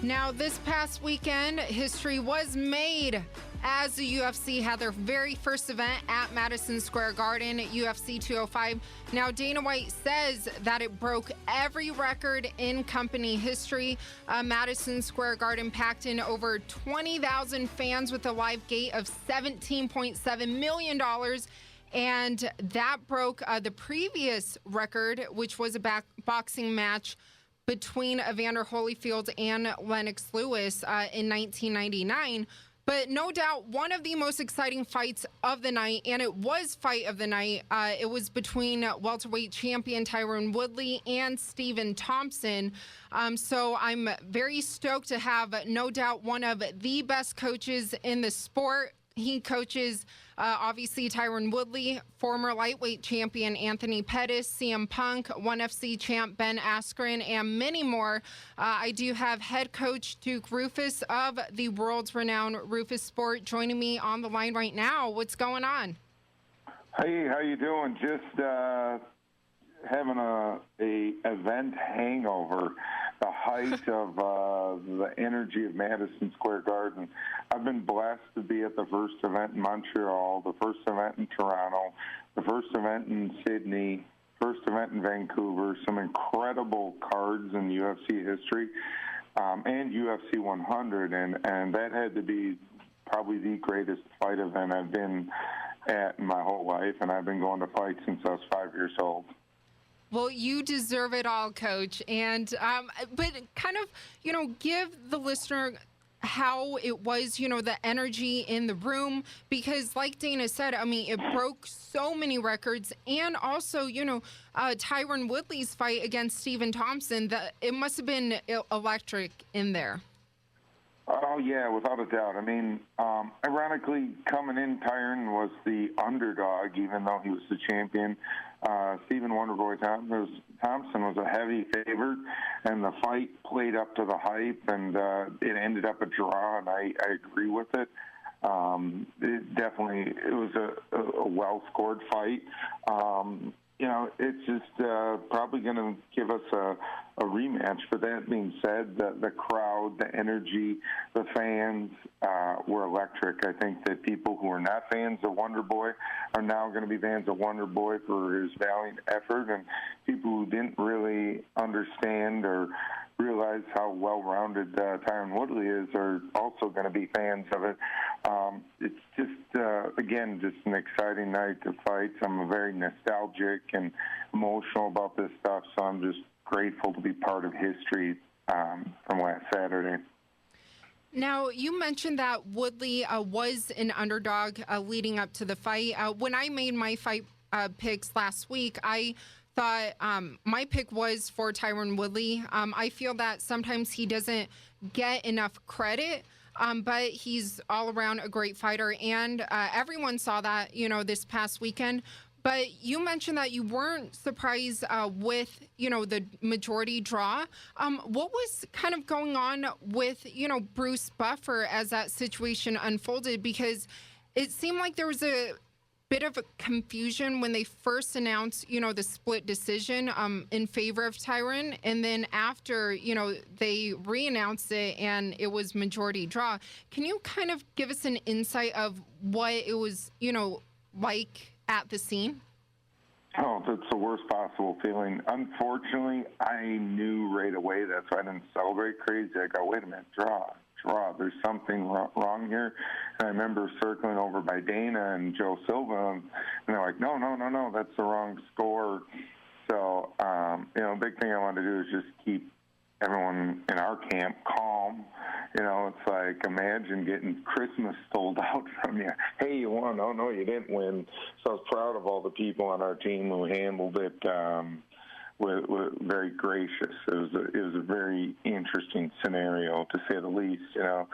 Now, this past weekend, history was made as the UFC had their very first event at Madison Square Garden, UFC 205. Now, Dana White says that it broke every record in company history. Madison Square Garden packed in over 20,000 fans with a live gate of $17.7 million. And that broke the previous record, which was a boxing match between Evander Holyfield and Lennox Lewis in 1999. But no doubt one of the most exciting fights of the night, and it was fight of the night, it was between welterweight champion Tyron Woodley and Stephen Thompson. So I'm very stoked to have, no doubt, one of the best coaches in the sport. He coaches, obviously, Tyron Woodley, former lightweight champion Anthony Pettis, CM Punk, ONE FC champ Ben Askren, and many more. I do have head coach Duke Roufus of the world's renowned Roufusport joining me on the line right now. What's going on? Hey, how you doing? Just having a event hangover. The height of the energy of Madison Square Garden. I've been blessed to be at the first event in Montreal, the first event in Toronto, the first event in Sydney, first event in Vancouver, some incredible cards in UFC history, and UFC 100, and that had to be probably the greatest fight event I've been at in my whole life, and I've been going to fights since I was 5 years old. Well, you deserve it all, Coach. And but kind of, give the listener how it was, the energy in the room, because like Dana said, I mean, it broke so many records. And also, Tyron Woodley's fight against Stephen Thompson, it must have been electric in there. Oh, yeah, without a doubt. I mean, ironically, coming in, Tyron was the underdog, even though he was the champion. Stephen Wonderboy Thompson was a heavy favorite, and the fight played up to the hype, and it ended up a draw, and I agree with it. It was a well-scored fight. It's just probably going to give us a rematch. But that being said, the crowd, the energy, the fans were electric. I think that people who are not fans of Wonderboy are now going to be fans of Wonderboy for his valiant effort, and people who didn't really understand or realize how well-rounded Tyron Woodley is are also going to be fans of it. It's just, again, just an exciting night to fight. I'm very nostalgic and emotional about this stuff, so I'm just grateful to be part of history from last Saturday. Now, you mentioned that Woodley was an underdog leading up to the fight. When I made my fight picks last week, I thought my pick was for Tyron Woodley. I feel that sometimes he doesn't get enough credit, but he's all around a great fighter, and everyone saw that, this past weekend. But you mentioned that you weren't surprised with, the majority draw. What was kind of going on with, Bruce Buffer as that situation unfolded? Because it seemed like there was a bit of a confusion when they first announced, the split decision in favor of Tyron. And then after, they re-announced it and it was majority draw. Can you kind of give us an insight of what it was, like at the scene? Oh, that's the worst possible feeling. Unfortunately, I knew right away. That's why I didn't celebrate crazy. I go, wait a minute, draw. There's something wrong here. And I remember circling over by Dana and Joe Silva, and they're like, no, that's the wrong score. So, big thing I wanted to do is just keep everyone in our camp calm. It's like, imagine getting Christmas stole out from you. Hey, you won. Oh, no, you didn't win. So I was proud of all the people on our team who handled it were very gracious. It was a very interesting scenario, to say the least. To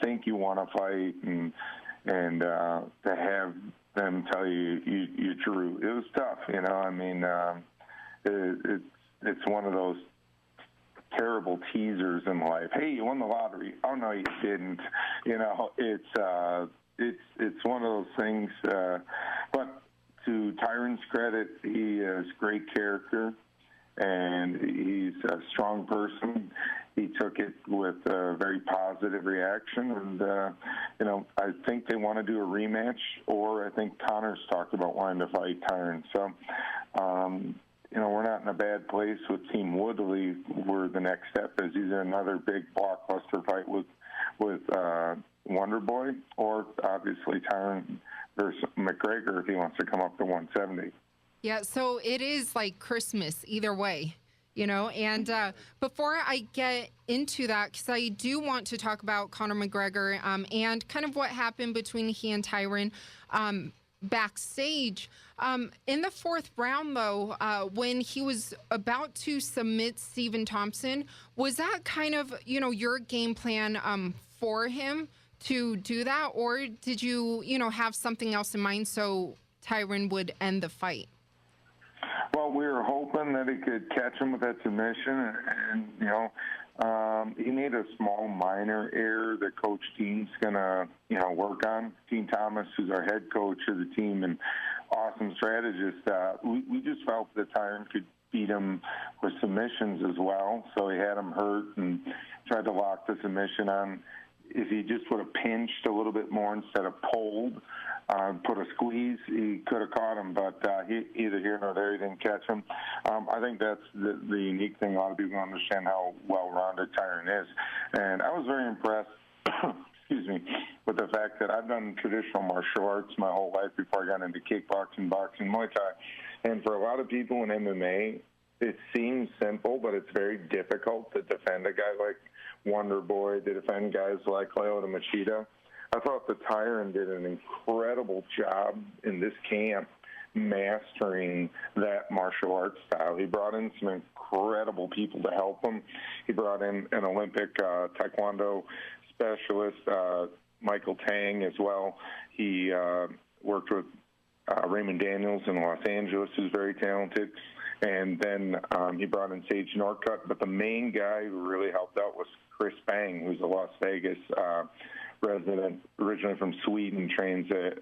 think you want to fight and to have them tell you drew. It was tough. It's one of those terrible teasers in life. Hey, you won the lottery. Oh no, you didn't. It's one of those things. But to Tyron's credit, he is great character. and he's a strong person. He took it with a very positive reaction, and, I think they want to do a rematch, or I think Conor's talked about wanting to fight Tyron. So, we're not in a bad place with Team Woodley, where the next step is either another big blockbuster fight with Wonder Boy, or obviously Tyron versus McGregor if he wants to come up to 170. Yeah, so it is like Christmas either way, and before I get into that, because I do want to talk about Conor McGregor and kind of what happened between he and Tyron backstage. In the fourth round, though, when he was about to submit Stephen Thompson, was that kind of, your game plan for him to do that? Or did you, have something else in mind so Tyron would end the fight? Well, we were hoping that he could catch him with that submission, and he made a small minor error that Coach Dean's going to, work on. Dean Thomas, who's our head coach of the team and awesome strategist, we just felt that Tyron could beat him with submissions as well, so he had him hurt and tried to lock the submission on. If he just would have pinched a little bit more instead of pulled, put a squeeze, he could have caught him, but he either here nor there, he didn't catch him. I think that's the unique thing. A lot of people don't understand how well-rounded Tyron is. And I was very impressed, with the fact that I've done traditional martial arts my whole life before I got into kickboxing, boxing, Muay Thai. And for a lot of people in MMA, it seems simple, but it's very difficult to defend a guy like Wonder Boy, to defend guys like Lyoto Machida. I thought that Tyron did an incredible job in this camp mastering that martial arts style. He brought in some incredible people to help him. He brought in an Olympic Taekwondo specialist, Michael Tang, as well. He worked with Raymond Daniels in Los Angeles, who's very talented. And then he brought in Sage Northcutt. But the main guy who really helped out was Chris Bang, who's a Las Vegas resident, originally from Sweden, trains at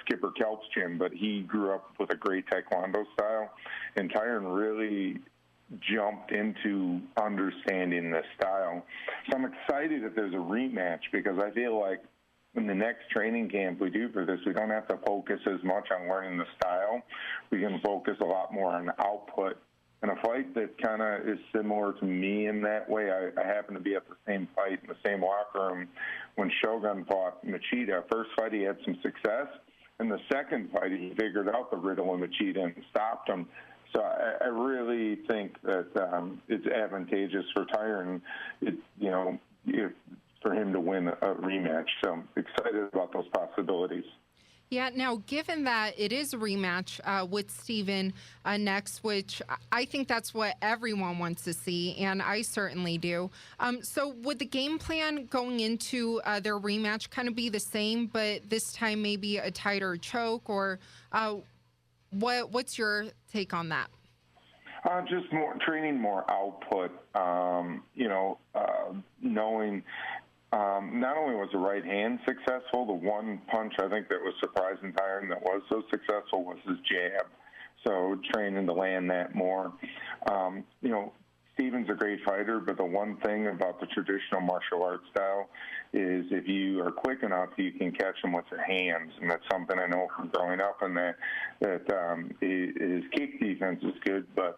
Skipper Kelp's gym. But he grew up with a great Taekwondo style. And Tyron really jumped into understanding the style. So I'm excited that there's a rematch, because I feel like in the next training camp we do for this, we don't have to focus as much on learning the style. We can focus a lot more on output. And a fight that kind of is similar to me in that way, I happen to be at the same fight in the same locker room when Shogun fought Machida. First fight he had some success, and the second fight he figured out the riddle of Machida and stopped him. So I really think that it's advantageous for Tyron, for him to win a rematch. So I'm excited about those possibilities. Yeah, now, given that it is a rematch with Stephen next, which I think that's what everyone wants to see, and I certainly do. So would the game plan going into their rematch kind of be the same, but this time maybe a tighter choke, or what's your take on that? Just more training, more output, knowing not only was the right hand successful, the one punch I think that was surprising Tyron that was so successful was his jab. So training to land that more. Stephen's a great fighter, but the one thing about the traditional martial arts style is if you are quick enough, you can catch him with your hands, and that's something I know from growing up. And that his kick defense is good, but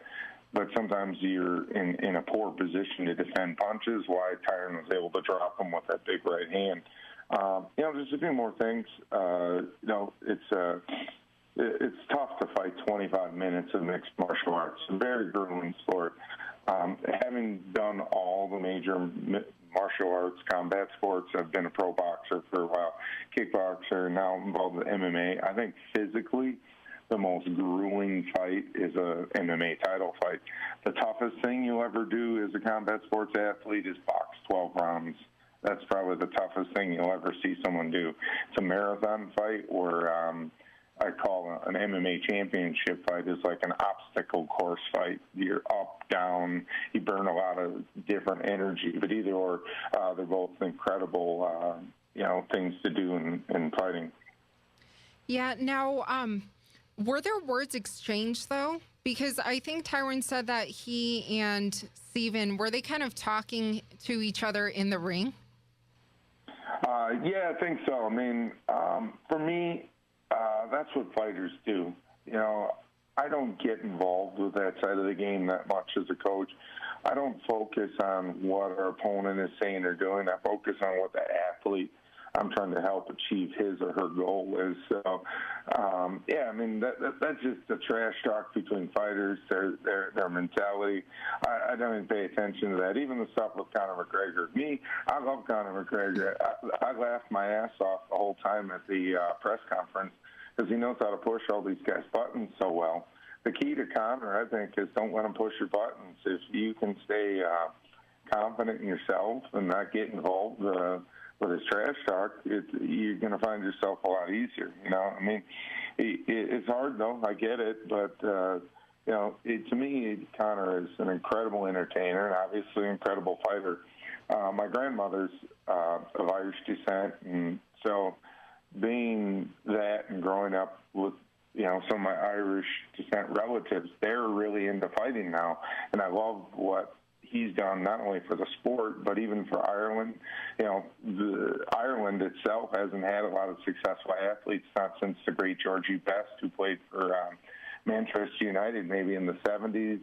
sometimes you're in a poor position to defend punches. Why Tyron was able to drop him with that big right hand. There's a few more things. It's tough to fight 25 minutes of mixed martial arts. It's a very grueling sport. Having done all the major martial arts, combat sports, I've been a pro boxer for a while, kickboxer, now involved with MMA. I think physically the most grueling fight is a MMA title fight. The toughest thing you'll ever do as a combat sports athlete is box 12 rounds. That's probably the toughest thing you'll ever see someone do. It's a marathon fight, or I call an MMA championship fight is like an obstacle course fight. You're up, down, you burn a lot of different energy, but either or, they're both incredible, things to do in fighting. Yeah. Now, were there words exchanged, though, Because I think Tyron said that he and Stephen, were they kind of talking to each other in the ring? Yeah, I think so. I mean, for me, that's what fighters do. You know, I don't get involved with that side of the game that much as a coach. I don't focus on what our opponent is saying or doing. I focus on what the athlete I'm trying to help achieve his or her goal is. So, yeah, I mean, that's just the trash talk between fighters, their mentality. I don't even pay attention to that. Even the stuff with Conor McGregor. Me, I love Conor McGregor. I laughed my ass off the whole time at the press conference because he knows how to push all these guys' buttons so well. The key to Conor, I think, is don't let him push your buttons. If you can stay confident in yourself and not get involved with his trash talk, you're going to find yourself a lot easier. You know, I mean, it's hard though. I get it, but you know, to me, Conor is an incredible entertainer and obviously an incredible fighter. My grandmother's of Irish descent, and so being that and growing up with, you know, some of my Irish descent relatives, they're really into fighting now, and I love what he's done not only for the sport but even for Ireland. You know, Ireland itself hasn't had a lot of successful athletes, not since the great Georgie Best, who played for Manchester United maybe in the 70s. You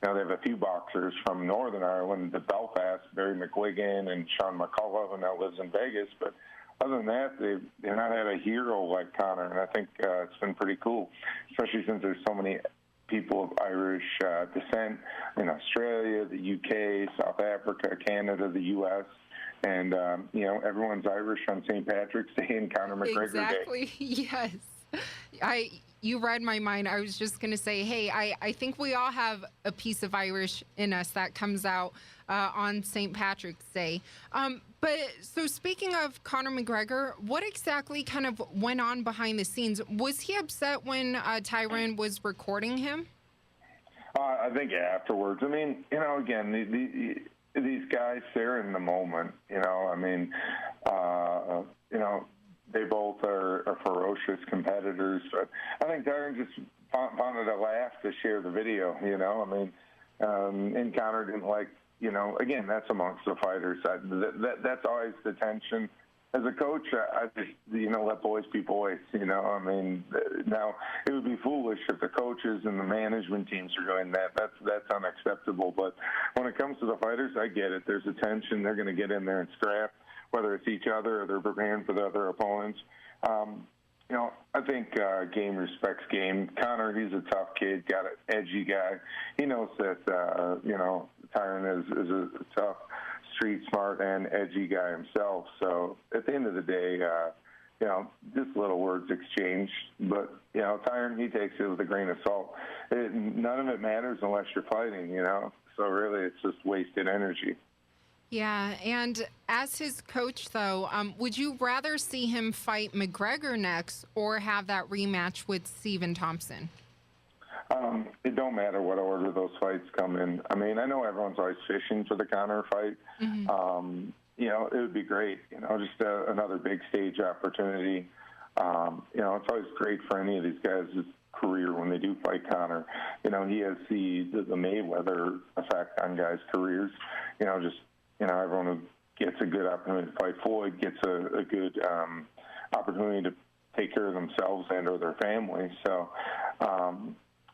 know, they have a few boxers from Northern Ireland, the Belfast, Barry McGuigan and Sean McCullough, who now lives in Vegas, but other than that, they've not had a hero like Conor, and I think it's been pretty cool, especially since there's so many people of Irish descent in Australia, the UK, South Africa, Canada, the U.S., and, you know, everyone's Irish on St. Patrick's Day and Conor McGregor Day. Exactly, yes. You read my mind. I was just going to say, hey, I think we all have a piece of Irish in us that comes out on St. Patrick's Day. But so speaking of Conor McGregor, what exactly kind of went on behind the scenes? Was he upset when Tyron was recording him? I think afterwards. I mean, you know, again, these guys, they're in the moment. You know, I mean, you know, they both are ferocious competitors. But I think Tyron just wanted a laugh to share the video, you know. I mean, and Conor didn't like, you know, again, that's amongst the fighters. That's always the tension. As a coach, I just, you know, let boys be boys, you know. I mean, now, it would be foolish if the coaches and the management teams are doing that. That's unacceptable. But when it comes to the fighters, I get it. There's a tension. They're going to get in there and scrap, whether it's each other or they're preparing for the other opponents. You know, I think game respects game. Conor, he's a tough kid, got an edgy guy. He knows that, you know, Tyron is a tough, street smart, and edgy guy himself. So at the end of the day, you know, just little words exchanged. But, you know, Tyron, he takes it with a grain of salt. None of it matters unless you're fighting, you know. So really it's just wasted energy. Yeah, and as his coach, though, would you rather see him fight McGregor next or have that rematch with Stephen Thompson? It don't matter what order those fights come in. I mean, I know everyone's always fishing for the Conor fight. Mm-hmm. You know, it would be great, you know, just another big stage opportunity. You know, it's always great for any of these guys' career when they do fight Conor. You know, he has the Mayweather effect on guys' careers. You know, just, you know, everyone who gets a good opportunity to fight Floyd gets a good opportunity to take care of themselves and or their family. So,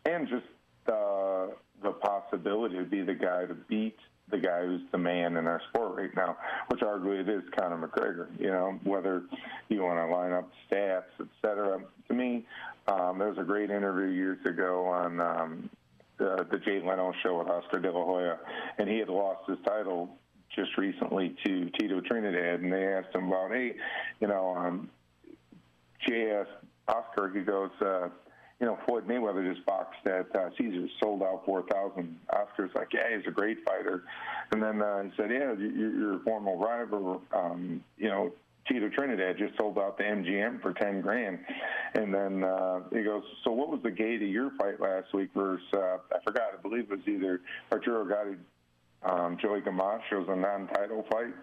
and just the possibility to be the guy to beat the guy who's the man in our sport right now, which arguably it is Conor McGregor, you know, whether you want to line up stats, et cetera. To me, there was a great interview years ago on the Jay Leno show with Oscar De La Hoya, and he had lost his title just recently to Tito Trinidad, and they asked him about, hey, you know, Jay asked Oscar, he goes, you know, Floyd Mayweather just boxed at Caesars, sold out 4,000. Oscar's like, yeah, he's a great fighter. And then he said, yeah, your former rival, you know, Tito Trinidad just sold out the MGM for $10,000. And then he goes, so what was the gate of your fight last week versus, I forgot, I believe it was either Arturo Gatti, Joey Camacho was a non-title fight.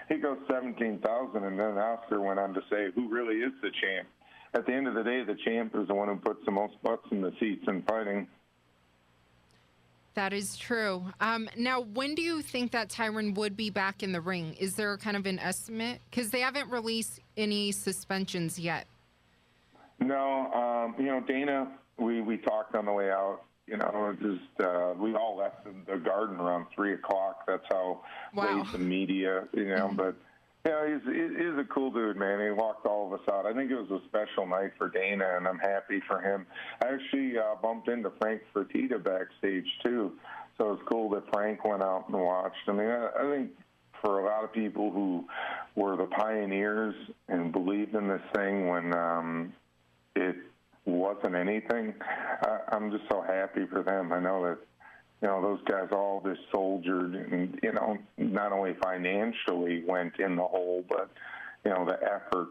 He goes 17,000, and then Oscar went on to say, who really is the champ? At the end of the day, the champ is the one who puts the most butts in the seats in fighting. That is true. Now, when do you think that Tyron would be back in the ring? Is there kind of an estimate? Because they haven't released any suspensions yet. No, Dana, we talked on the way out. We all left the garden around 3:00. That's how late the media, But he's a cool dude, man. He walked all of us out. I think it was a special night for Dana, and I'm happy for him. I actually bumped into Frank Fertitta backstage too, so it was cool that Frank went out and watched. I mean, I think for a lot of people who were the pioneers and believed in this thing when it wasn't anything, I'm just so happy for them. I know that, those guys all just soldiered and, not only financially went in the hole, but, the effort,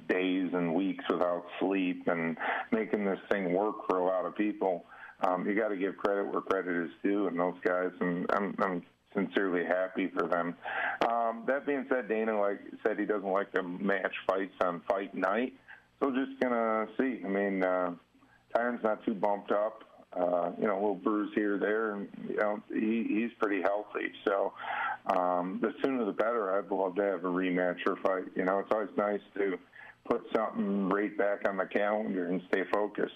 days and weeks without sleep and making this thing work for a lot of people. You got to give credit where credit is due, and those guys, and I'm sincerely happy for them. That being said, Dana said he doesn't like to match fights on fight night. So just going to see. I mean, Tyron's not too bumped up. A little bruise here or there, and, he's pretty healthy. So the sooner the better. I'd love to have a rematch or fight. It's always nice to put something right back on the calendar and stay focused.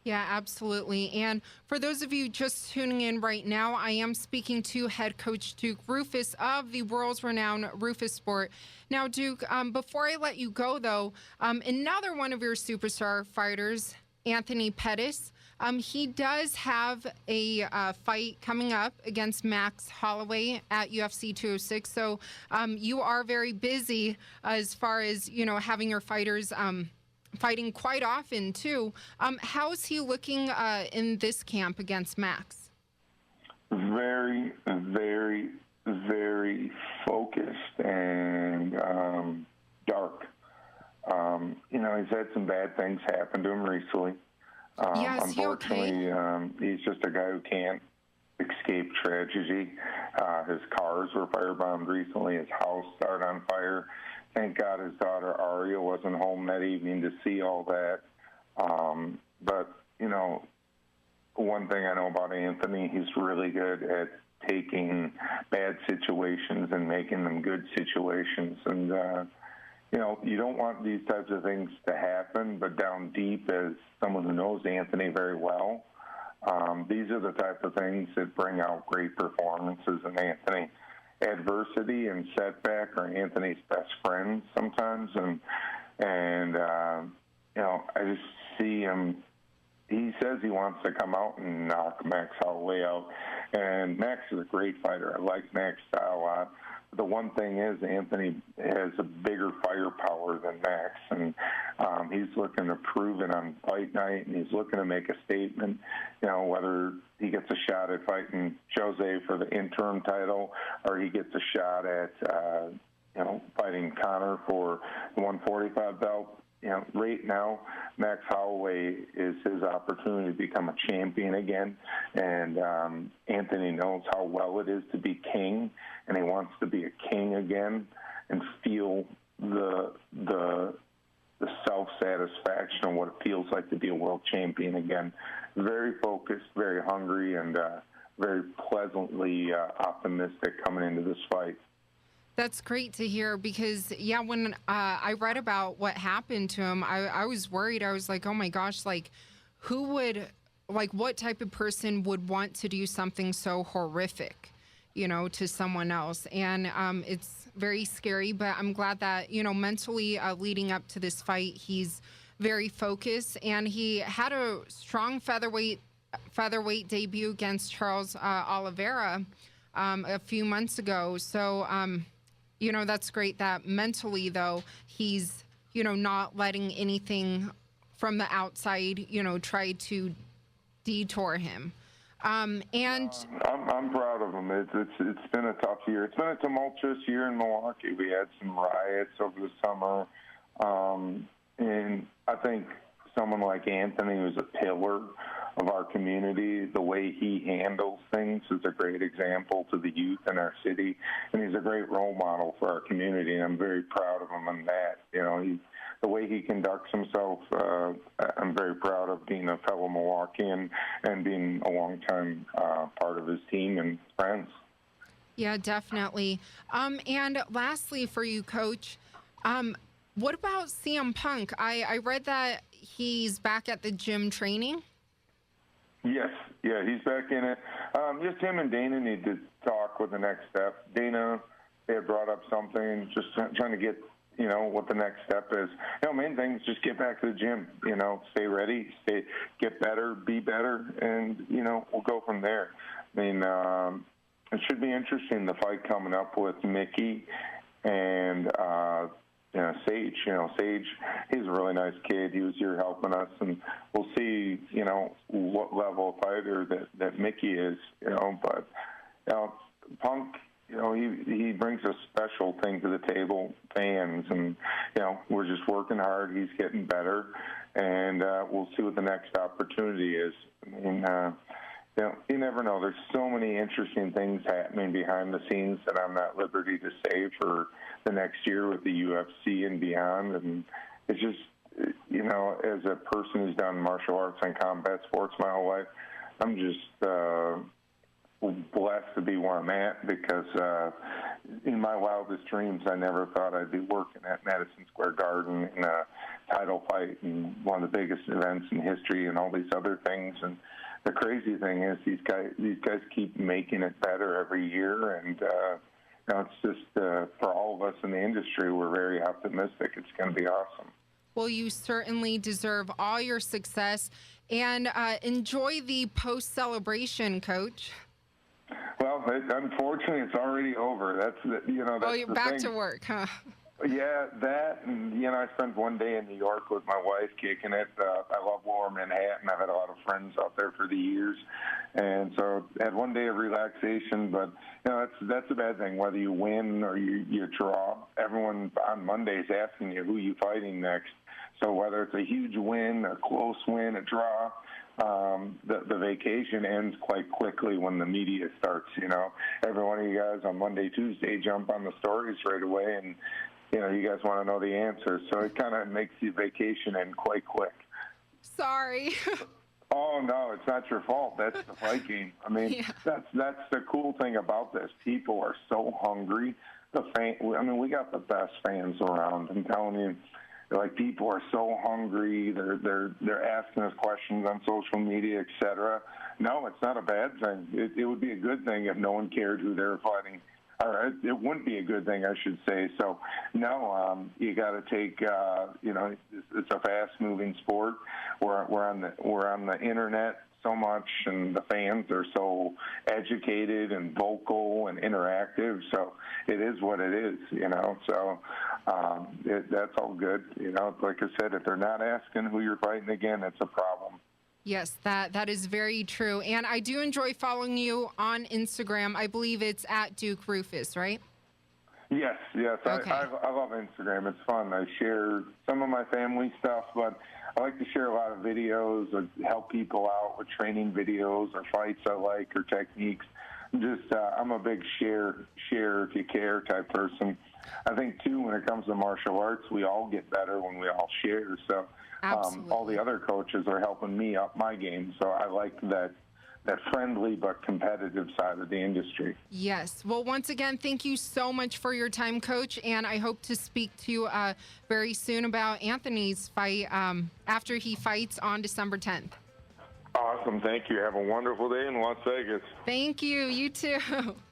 Yeah, absolutely. And for those of you just tuning in right now, I am speaking to head coach Duke Roufus of the world's renowned Roufusport. Now, Duke, before I let you go, though, another one of your superstar fighters, Anthony Pettis, he does have a fight coming up against Max Holloway at UFC 206. So you are very busy as far as, having your fighters fighting quite often, too. How's he looking in this camp against Max? Very, very, very focused and dark. He's had some bad things happen to him recently. Unfortunately, he's just a guy who can't escape tragedy. His cars were firebombed recently. His house started on fire. Thank God his daughter Aria wasn't home that evening to see all that. But, one thing I know about Anthony, he's really good at taking bad situations and making them good situations. And, you don't want these types of things to happen, but down deep, as someone who knows Anthony very well, these are the type of things that bring out great performances in Anthony. Adversity and setback are Anthony's best friends sometimes, and I just see him. He says he wants to come out and knock Max Holloway out, and Max is a great fighter. I like Max's style a lot. The one thing is, Anthony has a bigger firepower than Max, and he's looking to prove it on fight night, and he's looking to make a statement, whether he gets a shot at fighting Jose for the interim title or he gets a shot at, fighting Conor for the 145 belt. Right now, Max Holloway is his opportunity to become a champion again, and Anthony knows how well it is to be king, and he wants to be a king again and feel the self-satisfaction of what it feels like to be a world champion again. Very focused, very hungry, and very pleasantly optimistic coming into this fight. That's great to hear because, when I read about what happened to him, I was worried. I was like, oh, my gosh, who would, what type of person would want to do something so horrific, to someone else? And it's very scary, but I'm glad that, mentally leading up to this fight, he's very focused. And he had a strong featherweight debut against Charles Oliveira a few months ago. So, that's great that mentally, though, he's, not letting anything from the outside, try to detour him. And I'm proud of him. It's been a tough year. It's been a tumultuous year in Milwaukee. We had some riots over the summer. And I think someone like Anthony, who's a pillar of our community, the way he handles things is a great example to the youth in our city, and he's a great role model for our community, and I'm very proud of him on that. He's the way he conducts himself, I'm very proud of being a fellow Milwaukeean and being a longtime part of his team and friends. Yeah, definitely. And lastly for you, Coach, what about CM Punk? I read that he's back at the gym training. Yes, yeah, he's back in it. Just him and Dana need to talk with the next step. Dana, they had brought up something, just trying to get, what the next step is. Main thing is just get back to the gym, stay ready, get better, be better, and, we'll go from there. I mean, it should be interesting, the fight coming up with Mickey and Sage. Sage, he's a really nice kid. He was here helping us, and we'll see, what level of fighter that Mickey is, But, Punk, he brings a special thing to the table, fans, and, we're just working hard. He's getting better, and we'll see what the next opportunity is. I mean, you never know. There's so many interesting things happening behind the scenes that I'm not at liberty to say for the next year with the UFC and beyond. And it's just, as a person who's done martial arts and combat sports my whole life, I'm just blessed to be where I'm at because in my wildest dreams, I never thought I'd be working at Madison Square Garden in a title fight and one of the biggest events in history and all these other things. And the crazy thing is these guys keep making it better every year, and it's just for all of us in the industry, we're very optimistic. It's going to be awesome. Well, you certainly deserve all your success, and enjoy the post-celebration, Coach. Well, unfortunately, it's already over. That's you're back to work, huh? Yeah, that, and, I spent one day in New York with my wife kicking it. I love Lower Manhattan. I've had a lot of friends out there for the years, and so had one day of relaxation, but, that's a bad thing, whether you win or you draw. Everyone on Monday is asking you who you fighting next, so whether it's a huge win, a close win, a draw, the vacation ends quite quickly when the media starts, Every one of you guys on Monday, Tuesday jump on the stories right away, and you guys want to know the answer. So it kind of makes the vacation end quite quick. Sorry. Oh, no, it's not your fault. That's the fight game. I mean, yeah. That's the cool thing about this. People are so hungry. We got the best fans around. I'm telling you, people are so hungry. They're asking us questions on social media, etc. No, it's not a bad thing. It would be a good thing if no one cared who they were fighting. Or it wouldn't be a good thing, I should say. So, no, you got to take. It's a fast-moving sport. We're on the internet so much, and the fans are so educated and vocal and interactive. So it is what it is, So that's all good. Like I said, if they're not asking who you're fighting again, it's a problem. Yes, that is very true. And I do enjoy following you on Instagram. I believe it's at Duke Roufus, right? Yes. Okay. I love Instagram. It's fun. I share some of my family stuff, but I like to share a lot of videos or help people out with training videos or fights I like or techniques. I'm a big share if you care type person. I think, too, when it comes to martial arts, we all get better when we all share. So all the other coaches are helping me up my game. So I like that friendly but competitive side of the industry. Yes. Well, once again, thank you so much for your time, Coach, and I hope to speak to you very soon about Anthony's fight after he fights on December 10th. Awesome. Thank you. Have a wonderful day in Las Vegas. Thank you. You too.